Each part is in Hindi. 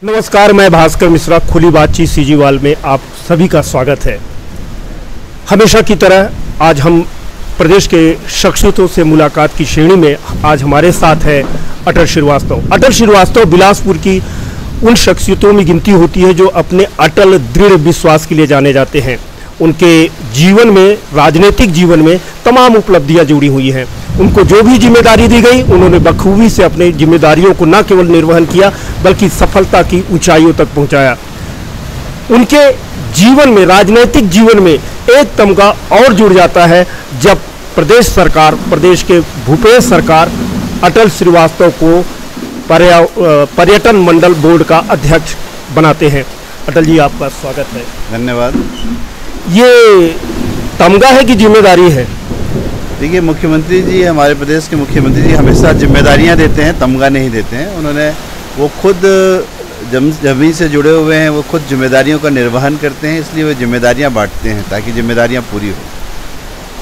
नमस्कार, मैं भास्कर मिश्रा। खुली बातचीत सीजीवाल में आप सभी का स्वागत है। हमेशा की तरह आज हम प्रदेश के शख्सियतों से मुलाकात की श्रेणी में आज हमारे साथ है अटल श्रीवास्तव। अटल श्रीवास्तव बिलासपुर की उन शख्सियतों में गिनती होती है जो अपने अटल दृढ़ विश्वास के लिए जाने जाते हैं। उनके जीवन में, राजनीतिक जीवन में तमाम उपलब्धियां जुड़ी हुई हैं। उनको जो भी जिम्मेदारी दी गई उन्होंने बखूबी से अपने जिम्मेदारियों को न केवल निर्वहन किया बल्कि सफलता की ऊंचाइयों तक पहुंचाया। उनके जीवन में, राजनीतिक जीवन में एक तमगा और जुड़ जाता है जब प्रदेश सरकार, प्रदेश के भूपेश सरकार अटल श्रीवास्तव को पर्यटन मंडल बोर्ड का अध्यक्ष बनाते हैं। अटल जी, आपका स्वागत है। धन्यवाद। ये तमगा है कि जिम्मेदारी है? देखिए, मुख्यमंत्री जी, हमारे प्रदेश के मुख्यमंत्री जी हमेशा जिम्मेदारियां देते हैं, तमगा नहीं देते हैं। वो खुद जमीन से जुड़े हुए हैं, वो खुद जिम्मेदारियों का निर्वहन करते हैं, इसलिए वो जिम्मेदारियां बांटते हैं ताकि जिम्मेदारियां पूरी हो।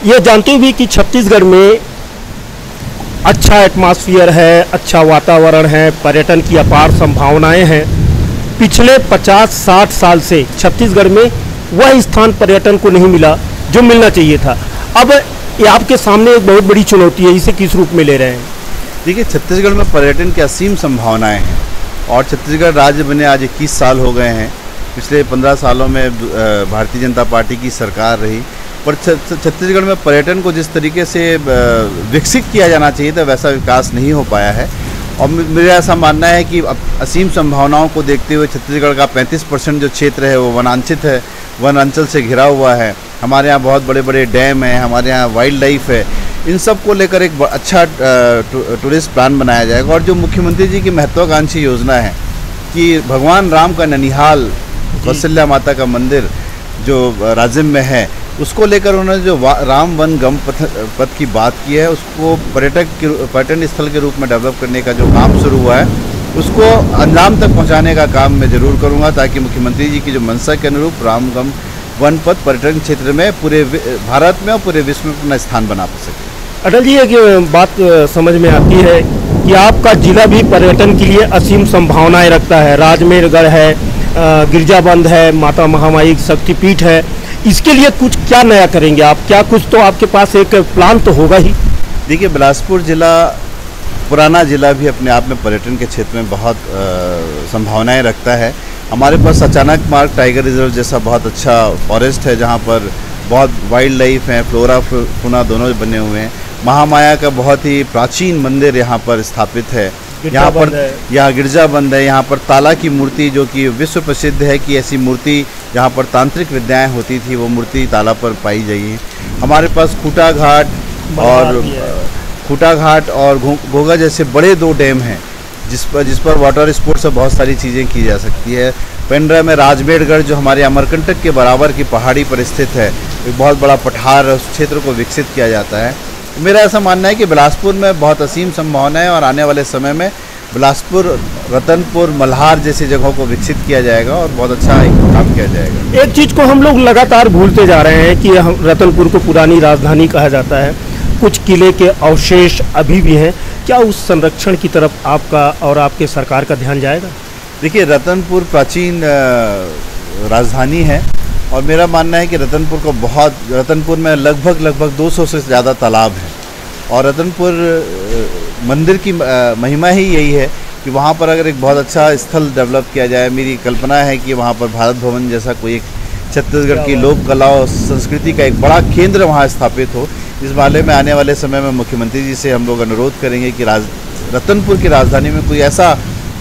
ये जानते हुए कि छत्तीसगढ़ में अच्छा एटमॉस्फेयर है, अच्छा वातावरण है, पर्यटन की अपार संभावनाएं हैं। पिछले 50-60 साल से छत्तीसगढ़ में वह स्थान पर्यटन को नहीं मिला जो मिलना चाहिए था। अब ये आपके सामने एक बहुत बड़ी चुनौती है, इसे किस रूप में ले रहे हैं? देखिए, छत्तीसगढ़ में पर्यटन की असीम संभावनाएं हैं और छत्तीसगढ़ राज्य बने आज 21 साल हो गए हैं। पिछले 15 सालों में भारतीय जनता पार्टी की सरकार रही, पर छत्तीसगढ़ में पर्यटन को जिस तरीके से विकसित किया जाना चाहिए था वैसा विकास नहीं हो पाया है। और मेरा ऐसा मानना है कि असीम संभावनाओं को देखते हुए छत्तीसगढ़ का 35% जो क्षेत्र है वो वनांचित है, वन अंचल से घिरा हुआ है। हमारे यहाँ बहुत बड़े बड़े डैम हैं, हमारे यहाँ वाइल्ड लाइफ है। इन सब को लेकर एक अच्छा टूरिस्ट प्लान बनाया जाएगा। और जो मुख्यमंत्री जी की महत्वाकांक्षी योजना है कि भगवान राम का ननिहाल, कौशल्या माता का मंदिर जो राजिम में है, उसको लेकर उन्होंने जो राम वन गम पथ की बात की है, उसको पर्यटन स्थल के रूप में डेवलप करने का जो काम शुरू हुआ है उसको अंजाम तक पहुंचाने का काम मैं ज़रूर करूंगा ताकि मुख्यमंत्री जी की जो मंशा के अनुरूप राम गम वन पथ पर्यटन क्षेत्र में पूरे भारत में और पूरे विश्व में अपना स्थान बना सके। अटल जी, एक बात समझ में आती है कि आपका जिला भी पर्यटन के लिए असीम संभावनाएं रखता है। राजमेरगढ़ है, गिरजाबंद है, माता महामाई शक्तिपीठ है। इसके लिए कुछ क्या नया करेंगे आप? क्या कुछ तो आपके पास एक प्लान तो होगा ही। देखिए, बिलासपुर जिला, पुराना जिला भी अपने आप में पर्यटन के क्षेत्र में बहुत संभावनाएं रखता है। हमारे पास अचानक मार्ग टाइगर रिजर्व जैसा बहुत अच्छा फॉरेस्ट है जहां पर बहुत वाइल्ड लाइफ है, फ्लोरा फौना दोनों बने हुए हैं। महामाया का बहुत ही प्राचीन मंदिर यहाँ पर स्थापित है। यहाँ गिरजाबंद है। यहाँ पर ताला की मूर्ति जो कि विश्व प्रसिद्ध है कि ऐसी मूर्ति जहाँ पर तांत्रिक विद्याएं होती थी वो मूर्ति ताला पर पाई गई है। हमारे पास खूटा घाट और घोघा जैसे बड़े 2 डैम हैं जिस पर वाटर स्पोर्ट्स से बहुत सारी चीज़ें की जा सकती है। पेंड्रा में राजमेरगढ़ जो हमारे अमरकंटक के बराबर की पहाड़ी पर स्थित है, एक बहुत बड़ा पठार, उस क्षेत्र को विकसित किया जाता है। मेरा ऐसा मानना है कि बिलासपुर में बहुत असीम संभावना है और आने वाले समय में बिलासपुर, रतनपुर, मल्हार जैसी जगहों को विकसित किया जाएगा और बहुत अच्छा काम किया जाएगा। एक चीज़ को हम लोग लगातार भूलते जा रहे हैं कि रतनपुर को पुरानी राजधानी कहा जाता है। कुछ किले के अवशेष अभी भी हैं। क्या उस संरक्षण की तरफ आपका और आपके सरकार का ध्यान जाएगा? देखिए, रतनपुर प्राचीन राजधानी है और मेरा मानना है कि रतनपुर में लगभग 200 से ज़्यादा तालाब हैं और रतनपुर मंदिर की महिमा ही यही है कि वहाँ पर अगर एक बहुत अच्छा स्थल डेवलप किया जाए, मेरी कल्पना है कि वहाँ पर भारत भवन जैसा कोई एक छत्तीसगढ़ की लोक कला और संस्कृति का एक बड़ा केंद्र वहाँ स्थापित हो। इस बारे में आने वाले समय में मुख्यमंत्री जी से हम लोग अनुरोध करेंगे कि रतनपुर की राजधानी में कोई ऐसा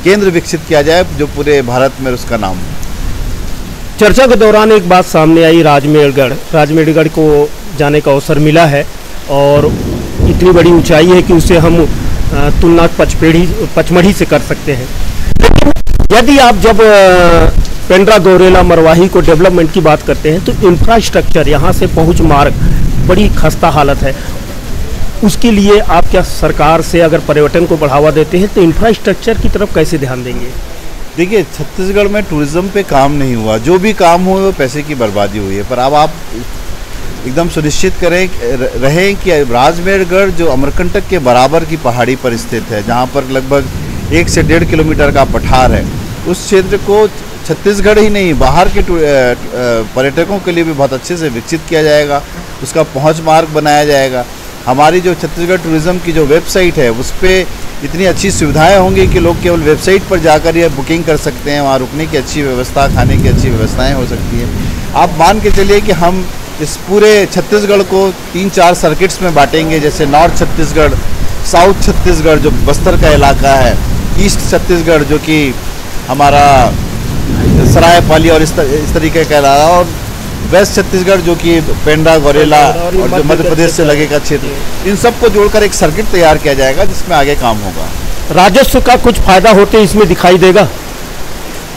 केंद्र विकसित किया जाए जो पूरे भारत में उसका नाम हो। चर्चा के दौरान एक बात सामने आई, राजमेरगढ़ को जाने का अवसर मिला है और इतनी बड़ी ऊंचाई है कि उसे हम तुलना पचमढ़ी से कर सकते हैं। लेकिन यदि आप जब पेंड्रा, गौरेला, मरवाही को डेवलपमेंट की बात करते हैं तो इंफ्रास्ट्रक्चर, यहाँ से पहुँच मार्ग बड़ी खस्ता हालत है। उसके लिए आप क्या सरकार से अगर पर्यटन को बढ़ावा देते हैं तो इंफ्रास्ट्रक्चर की तरफ कैसे ध्यान देंगे? देखिए, छत्तीसगढ़ में टूरिज्म पे काम नहीं हुआ, जो भी काम हुआ वो पैसे की बर्बादी हुई है। पर अब आप एकदम सुनिश्चित रहें कि राजमेरगढ़ जो अमरकंटक के बराबर की पहाड़ी पर स्थित है, जहाँ पर लगभग 1 से 1.5 किलोमीटर का पठार है, उस क्षेत्र को छत्तीसगढ़ ही नहीं बाहर के पर्यटकों के लिए भी बहुत अच्छे से विकसित किया जाएगा, उसका पहुंच मार्ग बनाया जाएगा। हमारी जो छत्तीसगढ़ टूरिज़्म की जो वेबसाइट है उस पर इतनी अच्छी सुविधाएं होंगी कि लोग केवल वेबसाइट पर जाकर यह बुकिंग कर सकते हैं, वहाँ रुकने की अच्छी व्यवस्था, खाने की अच्छी व्यवस्थाएं हो सकती हैं। आप मान के चलिए कि हम इस पूरे छत्तीसगढ़ को 3-4 सर्किट्स में बांटेंगे, जैसे नॉर्थ छत्तीसगढ़, साउथ छत्तीसगढ़ जो बस्तर का इलाका है, ईस्ट छत्तीसगढ़ जो कि हमारा सरायपाली और इस तरीके का इलाका, और वेस्ट छत्तीसगढ़ जो कि पेंड्रा, गौरेला और जो मध्य प्रदेश से लगेगा क्षेत्र, इन सबको जोड़कर एक सर्किट तैयार किया जाएगा जिसमें आगे काम होगा। राजस्व का कुछ फायदा होते इसमें दिखाई देगा?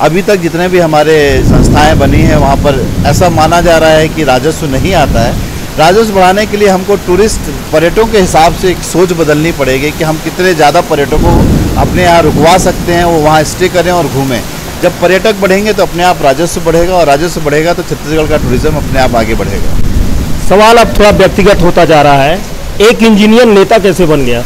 अभी तक जितने भी हमारे संस्थाएं बनी हैं वहाँ पर ऐसा माना जा रहा है कि राजस्व नहीं आता है। राजस्व बढ़ाने के लिए हमको टूरिस्ट पर्यटकों के हिसाब से एक सोच बदलनी पड़ेगी कि हम कितने ज़्यादा पर्यटकों को अपने यहाँ रुकवा सकते हैं, वो वहाँ स्टे करें और घूमें। जब पर्यटक बढ़ेंगे तो अपने आप राजस्व बढ़ेगा, और राजस्व बढ़ेगा तो छत्तीसगढ़ का टूरिज्म अपने आप आगे बढ़ेगा। सवाल अब थोड़ा व्यक्तिगत होता जा रहा है, एक इंजीनियर नेता कैसे बन गया?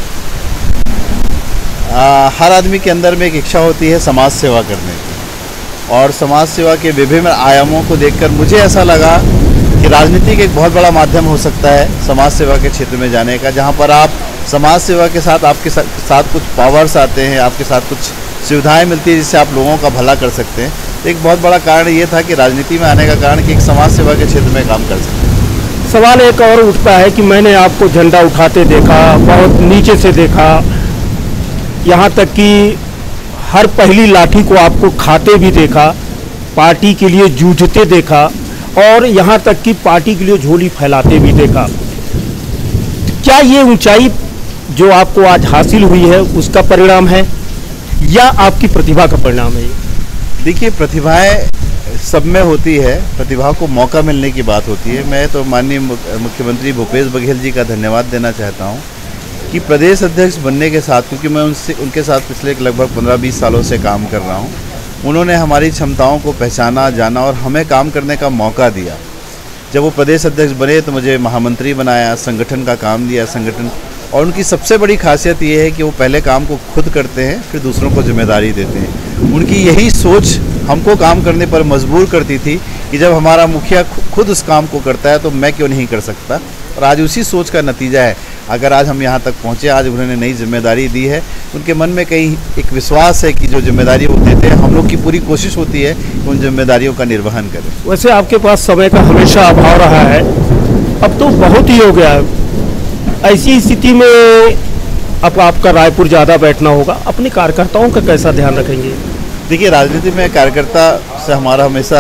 हर आदमी के अंदर में एक इच्छा होती है समाज सेवा करने की, और समाज सेवा के विभिन्न आयामों को देखकर मुझे ऐसा लगा कि राजनीति एक बहुत बड़ा माध्यम हो सकता है समाज सेवा के क्षेत्र में जाने का, जहाँ पर आप समाज सेवा के साथ आपके साथ कुछ पावर्स आते हैं, आपके साथ कुछ सुविधाएं मिलती है जिससे आप लोगों का भला कर सकते हैं। तो एक बहुत बड़ा कारण ये था कि राजनीति में आने का कारण कि एक समाज सेवा के क्षेत्र में काम कर सकते हैं। सवाल एक और उठता है कि मैंने आपको झंडा उठाते देखा, बहुत नीचे से देखा, यहाँ तक कि हर पहली लाठी को आपको खाते भी देखा, पार्टी के लिए जूझते देखा, और यहाँ तक कि पार्टी के लिए झोली फैलाते भी देखा। क्या ये ऊंचाई जो आपको आज हासिल हुई है उसका परिणाम है या आपकी प्रतिभा का परिणाम है? देखिए, प्रतिभाएं सब में होती है, प्रतिभा को मौका मिलने की बात होती है। मैं तो माननीय मुख्यमंत्री भूपेश बघेल जी का धन्यवाद देना चाहता हूँ कि प्रदेश अध्यक्ष बनने के साथ, क्योंकि मैं उनके साथ पिछले लगभग 15-20 सालों से काम कर रहा हूँ, उन्होंने हमारी क्षमताओं को पहचाना, जाना और हमें काम करने का मौका दिया। जब वो प्रदेश अध्यक्ष बने तो मुझे महामंत्री बनाया, संगठन का काम दिया, और उनकी सबसे बड़ी खासियत ये है कि वो पहले काम को खुद करते हैं, फिर दूसरों को जिम्मेदारी देते हैं। उनकी यही सोच हमको काम करने पर मजबूर करती थी कि जब हमारा मुखिया खुद उस काम को करता है तो मैं क्यों नहीं कर सकता। और आज उसी सोच का नतीजा है, अगर आज हम यहाँ तक पहुँचे, आज उन्होंने नई जिम्मेदारी दी है, उनके मन में कहीं एक विश्वास है कि जो जिम्मेदारी वो देते हैं, हम लोग की पूरी कोशिश होती है कि उन जिम्मेदारियों का निर्वहन करें। वैसे आपके पास समय का हमेशा अभाव रहा है, अब तो बहुत ही हो गया है। ऐसी स्थिति में अब आपका रायपुर ज़्यादा बैठना होगा, अपने कार्यकर्ताओं का कैसा ध्यान रखेंगे? देखिए, राजनीति में कार्यकर्ता से हमारा हमेशा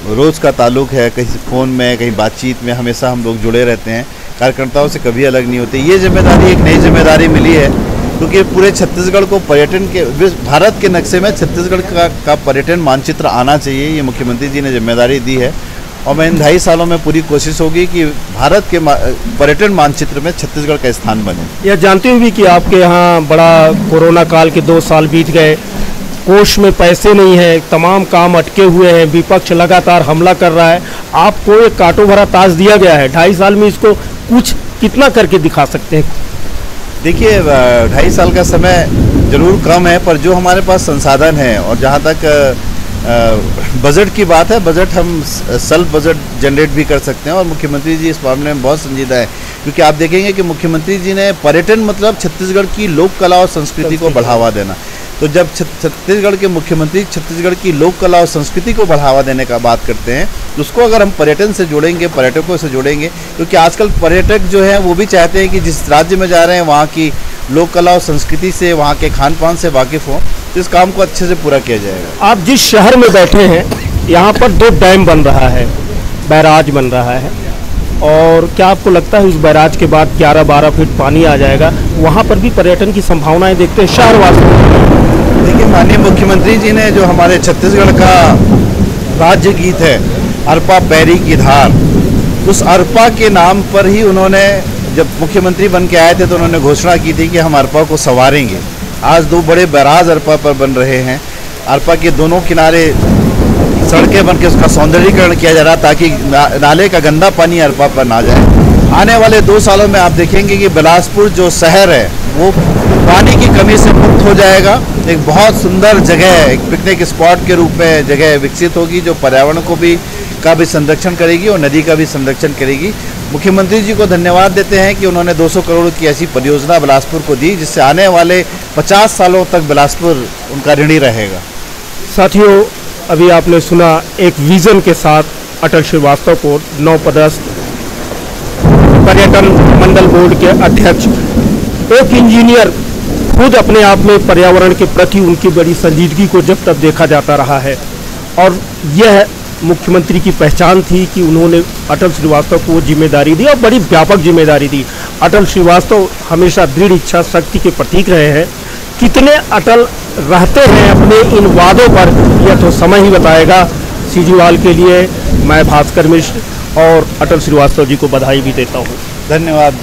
रोज़ का ताल्लुक है, कहीं फ़ोन में, कहीं बातचीत में हमेशा हम लोग जुड़े रहते हैं, कार्यकर्ताओं से कभी अलग नहीं होते। ये जिम्मेदारी एक नई जिम्मेदारी मिली है, क्योंकि पूरे छत्तीसगढ़ को पर्यटन के, भारत के नक्शे में छत्तीसगढ़ का पर्यटन मानचित्र आना चाहिए, ये मुख्यमंत्री जी ने जिम्मेदारी दी है। और मैं इन 2.5 सालों में पूरी कोशिश होगी कि भारत के पर्यटन मानचित्र में छत्तीसगढ़ का स्थान बने। यह जानते हुए भी कि आपके यहाँ बड़ा कोरोना काल के 2 साल बीत गए, कोष में पैसे नहीं है, तमाम काम अटके हुए हैं, विपक्ष लगातार हमला कर रहा है, आपको एक कांटों भरा ताश दिया गया है, 2.5 साल में इसको कुछ कितना करके दिखा सकते हैं? देखिए, 2.5 साल का समय जरूर कम है, पर जो हमारे पास संसाधन है, और जहाँ तक बजट की बात है, बजट हम सेल्फ बजट जनरेट भी कर सकते हैं, और मुख्यमंत्री जी इस मामले में बहुत संजीदा है। क्योंकि आप देखेंगे कि मुख्यमंत्री जी ने पर्यटन मतलब छत्तीसगढ़ की लोक कला और संस्कृति को बढ़ावा देना। तो जब छत्तीसगढ़ के मुख्यमंत्री छत्तीसगढ़ की लोक कला और संस्कृति को बढ़ावा देने का बात करते हैं, तो उसको अगर हम पर्यटन से जोड़ेंगे, पर्यटकों से जोड़ेंगे, क्योंकि आजकल पर्यटक जो है वो भी चाहते हैं कि जिस राज्य में जा रहे हैं वहाँ की लोक कला और संस्कृति से, वहाँ के खान पान से वाकिफ़ हों, तो इस काम को अच्छे से पूरा किया जाएगा। आप जिस शहर में बैठे हैं, यहाँ पर 2 डैम बन रहा है, बैराज बन रहा है, और क्या आपको लगता है उस बैराज के बाद 11-12 फीट पानी आ जाएगा, वहाँ पर भी पर्यटन की संभावनाएं देखते हैं शहरवासियों? देखिए, माननीय मुख्यमंत्री जी ने जो हमारे छत्तीसगढ़ का राज्य गीत है, अरपा पैरी की धार, उस अरपा के नाम पर ही उन्होंने, जब मुख्यमंत्री बन के आए थे तो उन्होंने घोषणा की थी कि हम अरपा को संवारेंगे। आज 2 बड़े बैराज अरपा पर बन रहे हैं, अरपा के दोनों किनारे सड़कें बन के उसका सौंदर्यीकरण किया जा रहा, ताकि नाले का गंदा पानी अरपा पर ना जाए। आने वाले 2 सालों में आप देखेंगे कि बिलासपुर जो शहर है वो पानी की कमी से मुक्त हो जाएगा। एक बहुत सुंदर जगह, एक पिकनिक स्पॉट के रूप में जगह विकसित होगी, जो पर्यावरण को भी का भी संरक्षण करेगी और नदी का भी संरक्षण करेगी। मुख्यमंत्री जी को धन्यवाद देते हैं कि उन्होंने 200 करोड़ की ऐसी परियोजना बिलासपुर को दी, जिससे आने वाले 50 सालों तक बिलासपुर उनका ऋणी रहेगा। साथियों, अभी आपने सुना एक विजन के साथ अटल श्रीवास्तव को नवपदस्थ पर्यटन मंडल बोर्ड के अध्यक्ष, एक इंजीनियर, खुद अपने आप में पर्यावरण के प्रति उनकी बड़ी संजीदगी को जब तक देखा जाता रहा है। और यह मुख्यमंत्री की पहचान थी कि उन्होंने अटल श्रीवास्तव को जिम्मेदारी दी और बड़ी व्यापक जिम्मेदारी दी। अटल श्रीवास्तव हमेशा दृढ़ इच्छा शक्ति के प्रतीक रहे हैं। कितने अटल रहते हैं अपने इन वादों पर, यह तो समय ही बताएगा। सीजीवाल के लिए मैं भास्कर मिश्र और अटल श्रीवास्तव जी को बधाई भी देता हूँ। धन्यवाद।